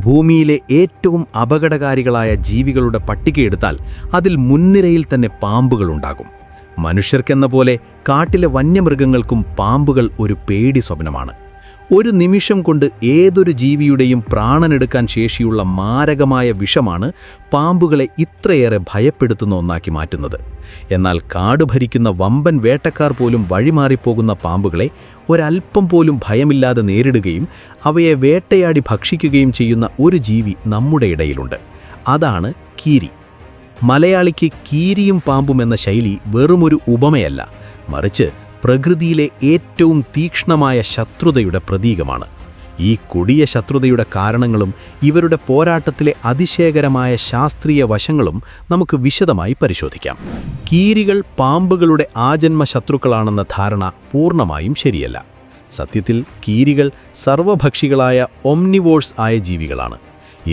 ഭൂമിയിലെ ഏറ്റവും അപകടകാരികളായ ജീവികളുടെ പട്ടികയെടുത്താൽ അതിൽ മുൻനിരയിൽ തന്നെ പാമ്പുകളുണ്ടാകും. മനുഷ്യർക്കെന്ന പോലെ കാട്ടിലെ വന്യമൃഗങ്ങൾക്കും പാമ്പുകൾ ഒരു പേടി സ്വപ്നമാണ്. ഒരു നിമിഷം കൊണ്ട് ഏതൊരു ജീവിയുടെയും പ്രാണനെടുക്കാൻ ശേഷിയുള്ള മാരകമായ വിഷമാണ് പാമ്പുകളെ ഇത്രയേറെ ഭയപ്പെടുത്തുന്ന ഒന്നാക്കി മാറ്റുന്നത്. എന്നാൽ കാട് ഭരിക്കുന്ന വമ്പൻ വേട്ടക്കാർ പോലും വഴിമാറിപ്പോകുന്ന പാമ്പുകളെ ഒരൽപ്പം പോലും ഭയമില്ലാതെ നേരിടുകയും അവയെ വേട്ടയാടി ഭക്ഷിക്കുകയും ചെയ്യുന്ന ഒരു ജീവി നമ്മുടെ ഇടയിലുണ്ട്. അതാണ് കീരി. മലയാളിക്ക് കീരിയും പാമ്പും എന്ന ശൈലി വെറുമൊരു ഉപമയല്ല, മറിച്ച് പ്രകൃതിയിലെ ഏറ്റവും തീക്ഷ്ണമായ ശത്രുതയുടെ പ്രതീകമാണ്. ഈ കൊടിയ ശത്രുതയുടെ കാരണങ്ങളും ഇവരുടെ പോരാട്ടത്തിലെ അതിശയകരമായ ശാസ്ത്രീയ വശങ്ങളും നമുക്ക് വിശദമായി പരിശോധിക്കാം. കീരികൾ പാമ്പുകളുടെ ആജന്മ ശത്രുക്കളാണെന്ന ധാരണ പൂർണ്ണമായും ശരിയല്ല. സത്യത്തിൽ കീരികൾ സർവഭക്ഷികളായ ഒംനിവോഴ്സ് ആയ ജീവികളാണ്.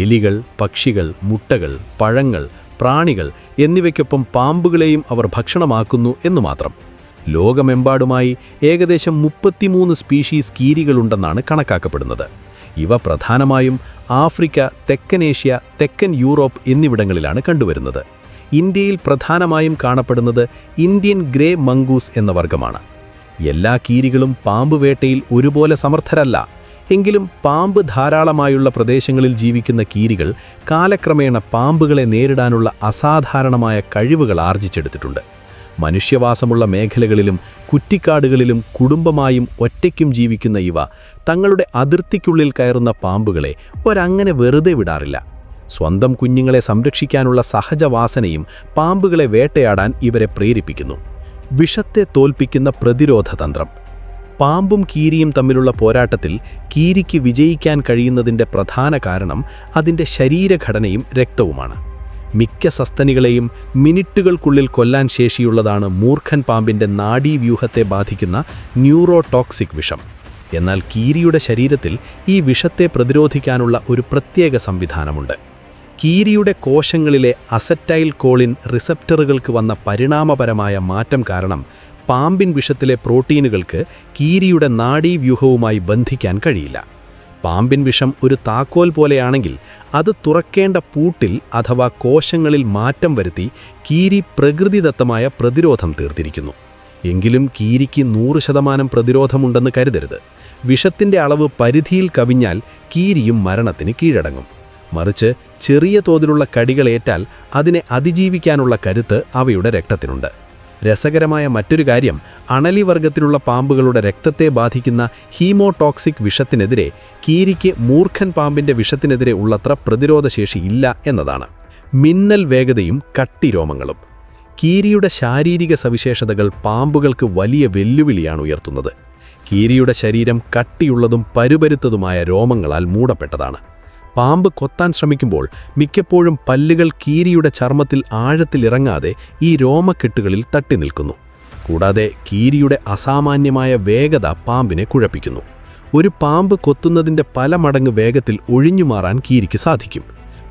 എലികൾ, പക്ഷികൾ, മുട്ടകൾ, പഴങ്ങൾ, പ്രാണികൾ എന്നിവയ്ക്കൊപ്പം പാമ്പുകളെയും അവർ ഭക്ഷണമാക്കുന്നു എന്നു മാത്രം. ലോകമെമ്പാടുമായി ഏകദേശം 33 സ്പീഷീസ് കീരികളുണ്ടെന്നാണ് കണക്കാക്കപ്പെടുന്നത്. ഇവ പ്രധാനമായും ആഫ്രിക്ക, തെക്കൻ ഏഷ്യ, തെക്കൻ യൂറോപ്പ് എന്നിവിടങ്ങളിലാണ് കണ്ടുവരുന്നത്. ഇന്ത്യയിൽ പ്രധാനമായും കാണപ്പെടുന്നത് ഇന്ത്യൻ ഗ്രേ മംഗൂസ് എന്ന വർഗ്ഗമാണ്. എല്ലാ കീരികളും പാമ്പ് വേട്ടയിൽ ഒരുപോലെ സമർത്ഥരല്ല. എങ്കിലും പാമ്പ് ധാരാളമായുള്ള പ്രദേശങ്ങളിൽ ജീവിക്കുന്ന കീരികൾ കാലക്രമേണ പാമ്പുകളെ നേരിടാനുള്ള അസാധാരണമായ കഴിവുകൾ ആർജിച്ചെടുത്തിട്ടുണ്ട്. മനുഷ്യവാസമുള്ള മേഖലകളിലും കുറ്റിക്കാടുകളിലും കുടുംബമായും ഒറ്റയ്ക്കും ജീവിക്കുന്ന ഇവ തങ്ങളുടെ അതിർത്തിക്കുള്ളിൽ കയറുന്ന പാമ്പുകളെ ഒരങ്ങനെ വെറുതെ വിടാറില്ല. സ്വന്തം കുഞ്ഞുങ്ങളെ സംരക്ഷിക്കാനുള്ള സഹജവാസനയും പാമ്പുകളെ വേട്ടയാടാൻ ഇവരെ പ്രേരിപ്പിക്കുന്നു. വിഷത്തെ തോൽപ്പിക്കുന്ന പ്രതിരോധ തന്ത്രം. പാമ്പും കീരിയും തമ്മിലുള്ള പോരാട്ടത്തിൽ കീരിക്ക് വിജയിക്കാൻ കഴിയുന്നതിൻ്റെ പ്രധാന കാരണം അതിൻ്റെ ശരീരഘടനയും രക്തവുമാണ്. മിക്ക സസ്തനികളെയും മിനിറ്റുകൾക്കുള്ളിൽ കൊല്ലാൻ ശേഷിയുള്ളതാണ് മൂർഖൻ പാമ്പിൻ്റെ നാഡീവ്യൂഹത്തെ ബാധിക്കുന്ന ന്യൂറോടോക്സിക് വിഷം. എന്നാൽ കീരിയുടെ ശരീരത്തിൽ ഈ വിഷത്തെ പ്രതിരോധിക്കാനുള്ള ഒരു പ്രത്യേക സംവിധാനമുണ്ട്. കീരിയുടെ കോശങ്ങളിലെ അസറ്റൈൽ കോളിൻ റിസപ്റ്ററുകൾക്ക് വന്ന പരിണാമപരമായ മാറ്റം കാരണം പാമ്പിൻ വിഷത്തിലെ പ്രോട്ടീനുകൾക്ക് കീരിയുടെ നാഡീവ്യൂഹവുമായി ബന്ധിക്കാൻ കഴിയില്ല. പാമ്പിൻ വിഷം ഒരു താക്കോൽ പോലെയാണെങ്കിൽ അത് തുറക്കേണ്ട പൂട്ടിൽ അഥവാ കോശങ്ങളിൽ മാറ്റം വരുത്തി കീരി പ്രകൃതിദത്തമായ പ്രതിരോധം തീർത്തിരിക്കുന്നു. എങ്കിലും കീരിക്ക് 100% പ്രതിരോധമുണ്ടെന്ന് കരുതരുത്. വിഷത്തിൻ്റെ അളവ് പരിധിയിൽ കവിഞ്ഞാൽ കീരിയും മരണത്തിന് കീഴടങ്ങും. മറിച്ച് ചെറിയ തോതിലുള്ള കടികളേറ്റാൽ അതിനെ അതിജീവിക്കാനുള്ള കരുത്ത് അവയുടെ രക്തത്തിനുണ്ട്. രസകരമായ മറ്റൊരു കാര്യം, അണലി വർഗത്തിലുള്ള പാമ്പുകളുടെ രക്തത്തെ ബാധിക്കുന്ന ഹീമോടോക്സിക് വിഷത്തിനെതിരെ കീരിക്ക് മൂർഖൻ പാമ്പിൻ്റെ വിഷത്തിനെതിരെ ഉള്ളത്ര പ്രതിരോധശേഷി ഇല്ല എന്നതാണ്. മിന്നൽ വേഗതയും കട്ടിരോമങ്ങളും. കീരിയുടെ ശാരീരിക സവിശേഷതകൾ പാമ്പുകൾക്ക് വലിയ വെല്ലുവിളിയാണ് ഉയർത്തുന്നത്. കീരിയുടെ ശരീരം കട്ടിയുള്ളതും പരുപരുത്തതുമായ രോമങ്ങളാൽ മൂടപ്പെട്ടതാണ്. പാമ്പ് കൊത്താൻ ശ്രമിക്കുമ്പോൾ മിക്കപ്പോഴും പല്ലുകൾ കീരിയുടെ ചർമ്മത്തിൽ ആഴത്തിലിറങ്ങാതെ ഈ രോമക്കെട്ടുകളിൽ തട്ടി നിൽക്കുന്നു. കൂടാതെ കീരിയുടെ അസാമാന്യമായ വേഗത പാമ്പിനെ കുഴപ്പിക്കുന്നു. ഒരു പാമ്പ് കൊത്തുന്നതിൻ്റെ പല മടങ്ങ് വേഗത്തിൽ ഒഴിഞ്ഞുമാറാൻ കീരിക്ക് സാധിക്കും.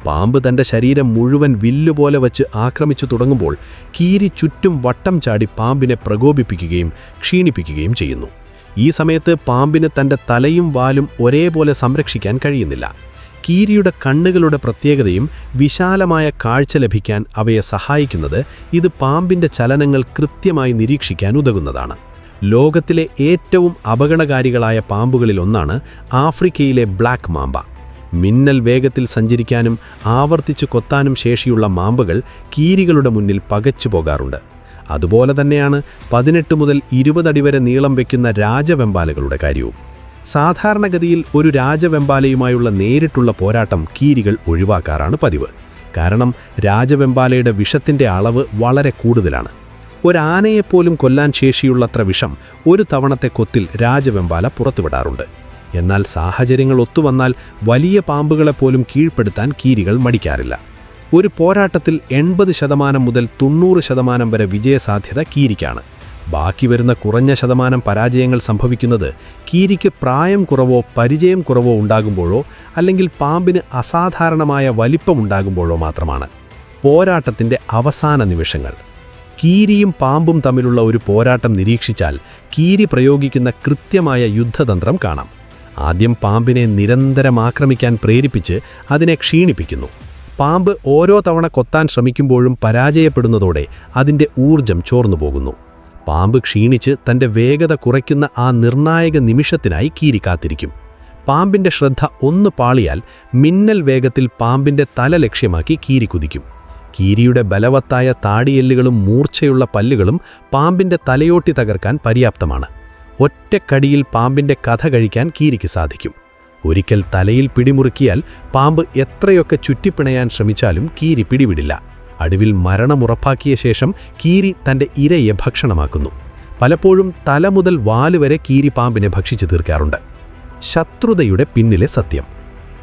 പാമ്പ് തൻ്റെ ശരീരം മുഴുവൻ വില്ലുപോലെ വച്ച് ആക്രമിച്ചു തുടങ്ങുമ്പോൾ കീരി ചുറ്റും വട്ടം ചാടി പാമ്പിനെ പ്രകോപിപ്പിക്കുകയും ക്ഷീണിപ്പിക്കുകയും ചെയ്യുന്നു. ഈ സമയത്ത് പാമ്പിന് തൻ്റെ തലയും വാലും ഒരേപോലെ സംരക്ഷിക്കാൻ കഴിയുന്നില്ല. കീരിയുടെ കണ്ണുകളുടെ പ്രത്യേകതയും വിശാലമായ കാഴ്ച ലഭിക്കാൻ അവയെ സഹായിക്കുന്നത് ഇത് പാമ്പിൻ്റെ ചലനങ്ങൾ കൃത്യമായി നിരീക്ഷിക്കാൻ ഉതകുന്നതാണ്. ലോകത്തിലെ ഏറ്റവും അപകടകാരികളായ പാമ്പുകളിലൊന്നാണ് ആഫ്രിക്കയിലെ ബ്ലാക്ക് മാമ്പ. മിന്നൽ വേഗത്തിൽ സഞ്ചരിക്കാനും ആവർത്തിച്ച് കൊത്താനും ശേഷിയുള്ള മാമ്പുകൾ കീരികളുടെ മുന്നിൽ പകച്ചു പോകാറുണ്ട്. അതുപോലെ തന്നെയാണ് 18 മുതൽ 20 അടി വരെ നീളം വയ്ക്കുന്ന രാജവെമ്പാലകളുടെ കാര്യവും. സാധാരണഗതിയിൽ ഒരു രാജവെമ്പാലയുമായുള്ള നേരിട്ടുള്ള പോരാട്ടം കീരികൾ ഒഴിവാക്കാറാണ് പതിവ്. കാരണം രാജവെമ്പാലയുടെ വിഷത്തിൻ്റെ അളവ് വളരെ കൂടുതലാണ്. ഒരാനയെപ്പോലും കൊല്ലാൻ ശേഷിയുള്ളത്ര വിഷം ഒരു തവണത്തെ കൊത്തിൽ രാജവെമ്പാല പുറത്തുവിടാറുണ്ട്. എന്നാൽ സാഹചര്യങ്ങൾ ഒത്തുവന്നാൽ വലിയ പാമ്പുകളെപ്പോലും കീഴ്പ്പെടുത്താൻ കീരികൾ മടിക്കാറില്ല. ഒരു പോരാട്ടത്തിൽ 80% മുതൽ 90% വരെ വിജയസാധ്യത കീരിക്കാണ്. ബാക്കി വരുന്ന കുറഞ്ഞ ശതമാനം പരാജയങ്ങൾ സംഭവിക്കുന്നത് കീരിക്ക് പ്രായം കുറവോ പരിചയം കുറവോ ഉണ്ടാകുമ്പോഴോ അല്ലെങ്കിൽ പാമ്പിന് അസാധാരണമായ വലിപ്പമുണ്ടാകുമ്പോഴോ മാത്രമാണ്. പോരാട്ടത്തിൻ്റെ അവസാന നിമിഷങ്ങൾ. കീരിയും പാമ്പും തമ്മിലുള്ള ഒരു പോരാട്ടം നിരീക്ഷിച്ചാൽ കീരി പ്രയോഗിക്കുന്ന കൃത്യമായ യുദ്ധതന്ത്രം കാണാം. ആദ്യം പാമ്പിനെ നിരന്തരം ആക്രമിക്കാൻ പ്രേരിപ്പിച്ച് അതിനെ ക്ഷീണിപ്പിക്കുന്നു. പാമ്പ് ഓരോ തവണ കൊത്താൻ ശ്രമിക്കുമ്പോഴും പരാജയപ്പെടുന്നതോടെ അതിൻ്റെ ഊർജം ചോർന്നുപോകുന്നു. പാമ്പ് ക്ഷീണിച്ച് തൻ്റെ വേഗത കുറയ്ക്കുന്ന ആ നിർണായക നിമിഷത്തിനായി കീരി കാത്തിരിക്കും. പാമ്പിൻ്റെ ശ്രദ്ധ ഒന്ന് പാളിയാൽ മിന്നൽ വേഗത്തിൽ പാമ്പിൻ്റെ തല ലക്ഷ്യമാക്കി കീരി കുതിക്കും. കീരിയുടെ ബലവത്തായ താടിയെല്ലുകളും മൂർച്ചയുള്ള പല്ലുകളും പാമ്പിൻ്റെ തലയോട്ടി തകർക്കാൻ പര്യാപ്തമാണ്. ഒറ്റക്കടിയിൽ പാമ്പിൻ്റെ കഥ കഴിക്കാൻ കീരിക്ക് സാധിക്കും. ഒരിക്കൽ തലയിൽ പിടിമുറുക്കിയാൽ പാമ്പ് എത്രയൊക്കെ ചുറ്റിപ്പിണയാൻ ശ്രമിച്ചാലും കീരി പിടിവിടില്ല. അടുവിൽ മരണമുറപ്പാക്കിയ ശേഷം കീരി തൻ്റെ ഇരയെ ഭക്ഷണമാക്കുന്നു. പലപ്പോഴും തല മുതൽ വാല് വരെ കീരി പാമ്പിനെ ഭക്ഷിച്ചു തീർക്കാറുണ്ട്. ശത്രുതയുടെ പിന്നിലെ സത്യം.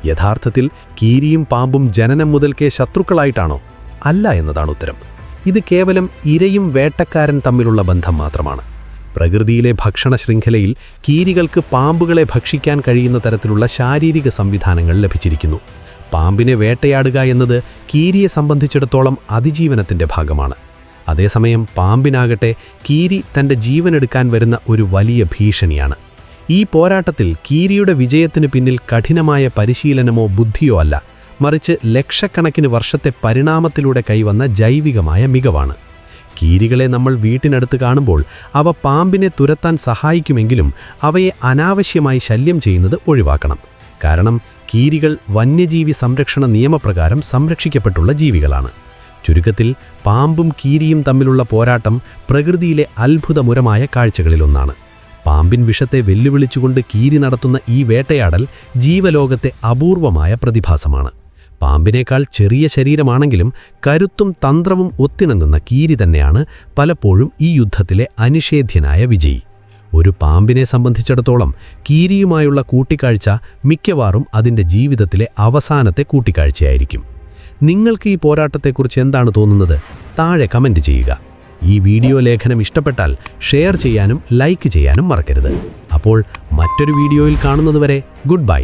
യഥാർത്ഥത്തിൽ കീരിയും പാമ്പും ജനനം മുതൽക്കേ ശത്രുക്കളായിട്ടാണോ? അല്ല എന്നതാണ് ഉത്തരം. ഇത് കേവലം ഇരയും വേട്ടക്കാരൻ തമ്മിലുള്ള ബന്ധം മാത്രമാണ്. പ്രകൃതിയിലെ ഭക്ഷണ ശൃംഖലയിൽ കീരികൾക്ക് പാമ്പുകളെ ഭക്ഷിക്കാൻ കഴിയുന്ന തരത്തിലുള്ള ശാരീരിക സംവിധാനങ്ങൾ ലഭിച്ചിരിക്കുന്നു. പാമ്പിനെ വേട്ടയാടുക എന്നത് കീരിയെ സംബന്ധിച്ചിടത്തോളം അതിജീവനത്തിൻ്റെ ഭാഗമാണ്. അതേസമയം പാമ്പിനാകട്ടെ കീരി തൻ്റെ ജീവനെടുക്കാൻ വരുന്ന ഒരു വലിയ ഭീഷണിയാണ്. ഈ പോരാട്ടത്തിൽ കീരിയുടെ വിജയത്തിന് പിന്നിൽ കഠിനമായ പരിശീലനമോ ബുദ്ധിയോ അല്ല, മറിച്ച് ലക്ഷക്കണക്കിന് വർഷത്തെ പരിണാമത്തിലൂടെ കൈവന്ന ജൈവികമായ മികവാണ്. കീരികളെ നമ്മൾ വീട്ടിനടുത്ത് കാണുമ്പോൾ അവ പാമ്പിനെ തുരത്താൻ സഹായിക്കുമെങ്കിലും അവയെ അനാവശ്യമായി ശല്യം ചെയ്യുന്നത് ഒഴിവാക്കണം. കാരണം കീരികൾ വന്യജീവി സംരക്ഷണ നിയമപ്രകാരം സംരക്ഷിക്കപ്പെട്ടുള്ള ജീവികളാണ്. ചുരുക്കത്തിൽ പാമ്പും കീരിയും തമ്മിലുള്ള പോരാട്ടം പ്രകൃതിയിലെ അത്ഭുതമുരമായ കാഴ്ചകളിലൊന്നാണ്. പാമ്പിൻ വിഷത്തെ വെല്ലുവിളിച്ചുകൊണ്ട് കീരി നടത്തുന്ന ഈ വേട്ടയാടൽ ജീവലോകത്തെ അപൂർവമായ പ്രതിഭാസമാണ്. പാമ്പിനേക്കാൾ ചെറിയ ശരീരമാണെങ്കിലും കരുത്തും തന്ത്രവും ഒത്തിണങ്ങുന്ന കീരി തന്നെയാണ് പലപ്പോഴും ഈ യുദ്ധത്തിലെ അനിഷേധ്യനായ വിജയി. ഒരു പാമ്പിനെ സംബന്ധിച്ചിടത്തോളം കീരിയുമായുള്ള കൂട്ടിക്കാഴ്ച മിക്കവാറും അതിൻ്റെ ജീവിതത്തിലെ അവസാനത്തെ കൂട്ടിക്കാഴ്ചയായിരിക്കും. നിങ്ങൾക്ക് ഈ പോരാട്ടത്തെക്കുറിച്ച് എന്താണ് തോന്നുന്നത്? താഴെ കമൻറ്റ് ചെയ്യുക. ഈ വീഡിയോ ലേഖനം ഇഷ്ടപ്പെട്ടാൽ ഷെയർ ചെയ്യാനും ലൈക്ക് ചെയ്യാനും മറക്കരുത്. അപ്പോൾ മറ്റൊരു വീഡിയോയിൽ കാണുന്നതുവരെ ഗുഡ് ബൈ.